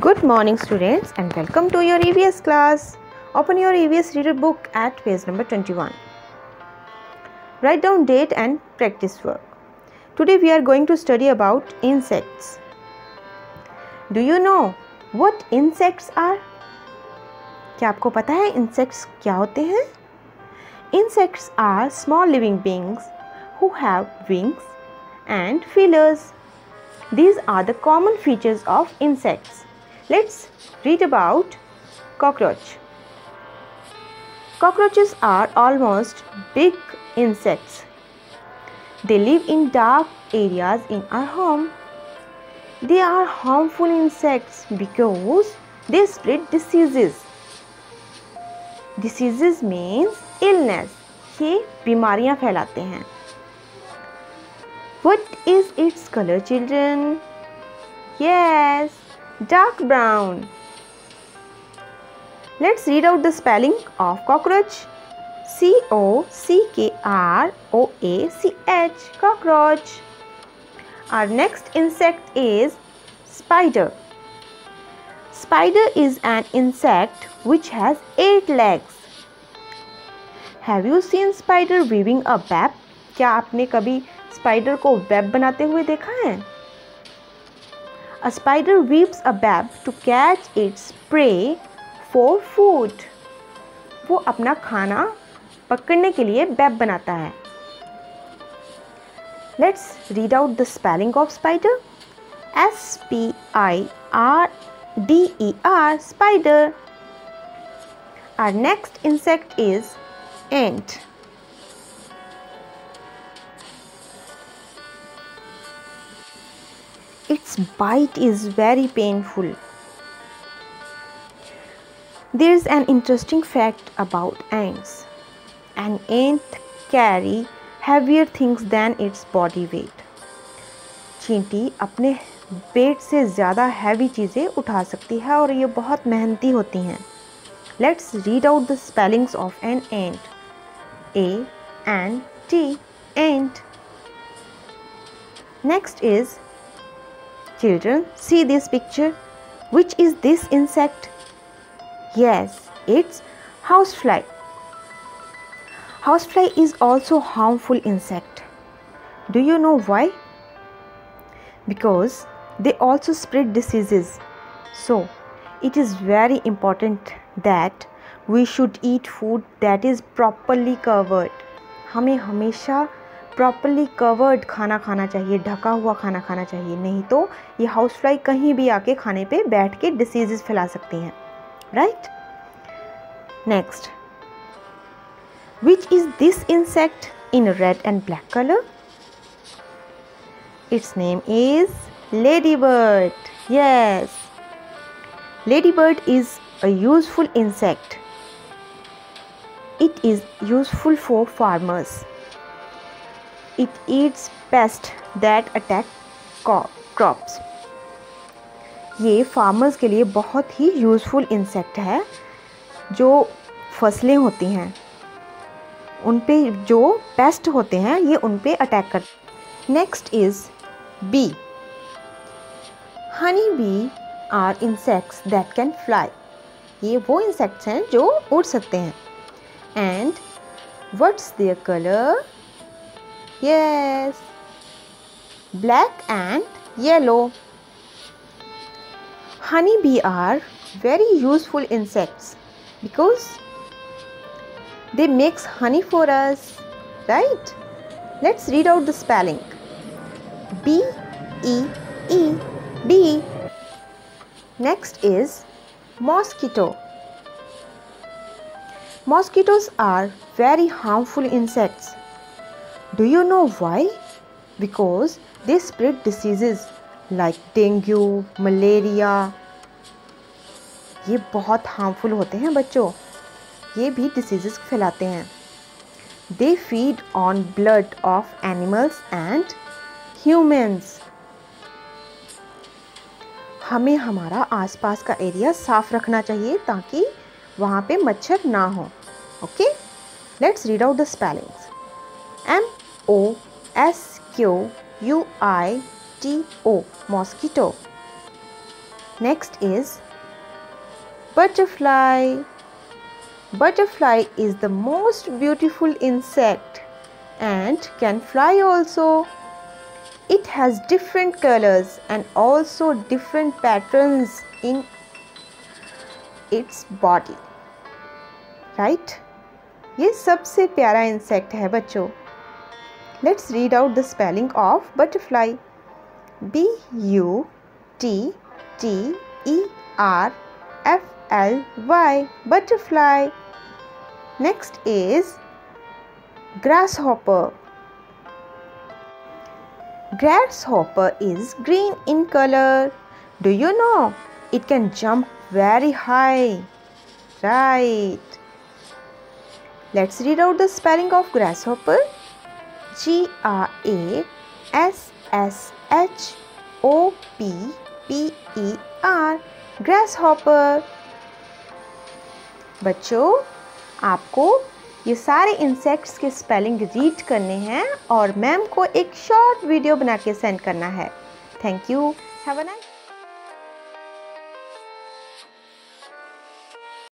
Good morning students and welcome to your EVS class. Open your EVS reader book at page number 21. Write down date and practice work. Today we are going to study about insects. Do you know what insects are? क्या आपको पता है insects क्या होते हैं? Insects are small living beings who have wings and feelers. These are the common features of insects. Let's read about cockroach. Cockroaches are almost big insects. They live in dark areas in our home. They are harmful insects because they spread diseases. Diseases means illness. ये बीमारियां फैलाते हैं. What is its color, children? Yes, dark brown. Let's read out the spelling of cockroach. C-O-C-K-R-O-A-C-H, cockroach. Our next insect is spider. Spider is an insect which has 8 legs. Have you seen spider weaving a web? क्या आपने कभी spider को web बनाते हुए देखा है? A spider weaves a web to catch its prey for food. वो अपना खाना पकड़ने के लिए वेब बनाता है. Let's read out the spelling of spider. S-P-I-R-D-E-R, spider. Our next insect is ant. Its bite is very painful. There is an interesting fact about ants. An ant carry heavier things than its body weight. चींटी अपने wait से ज़्यादा heavy चीज़ें उठा सकती है और ये बहुत मेहनती होती हैं. Let's read out the spellings of an ant. A-N-T, ant. Next is, children, see this picture. Which is this insect? Yes, it's housefly. Housefly is also harmful insect. Do you know why? Because they also spread diseases. So, it is very important that we should eat food that is properly covered. हमें हमेशा properly covered खाना खाना चाहिए, ढका हुआ खाना खाना चाहिए, नहीं तो ये हाउस फ्लाई कहीं भी आके खाने पे बैठ के डिसीजेस फैला सकती हैं. Right? Next, which is this insect in red and black colour? It's name is ladybird. Yes, ladybird is a useful insect. It is useful for farmers. It eats pests that attack crops. ये farmers के लिए बहुत ही useful insect है. जो फसलें होती हैं उन पे जो पेस्ट होते हैं ये उन पे अटैक करते हैं. Next is B. Honey bee are insects that can fly. ये वो इंसेक्ट्स हैं जो उड़ सकते हैं. And what's their colour? Yes, black and yellow. Honeybee are very useful insects because they makes honey for us, right? Let's read out the spelling. B-E-E, bee. Next is mosquito. Mosquitoes are very harmful insects. Do you know why? Because they spread diseases like dengue, malaria. ये बहुत harmful होते हैं बच्चों. ये भी diseases फैलाते हैं. They feed on blood of animals and humans. हमें हमारा आसपास का एरिया साफ रखना चाहिए ताकि वहाँ पे मच्छर ना हो. Okay? Let's read out the spellings. M-O-S-Q-U-I-T-O, mosquito. Next is butterfly. Butterfly is the most beautiful insect and can fly also. It has different colors and also different patterns in its body. Right? ये सबसे प्यारा insect है बच्चों. Let's read out the spelling of butterfly. B-U-T-T-E-R-F-L-Y, butterfly. Next is grasshopper. Grasshopper is green in color. Do you know it can jump very high? Right. Let's read out the spelling of grasshopper. Grasshopper. Grasshopper. बच्चों, आपको ये सारे insects के spelling read करने हैं और ma'am को एक शॉर्ट वीडियो बना के सेंड करना है. Thank you. Have a nice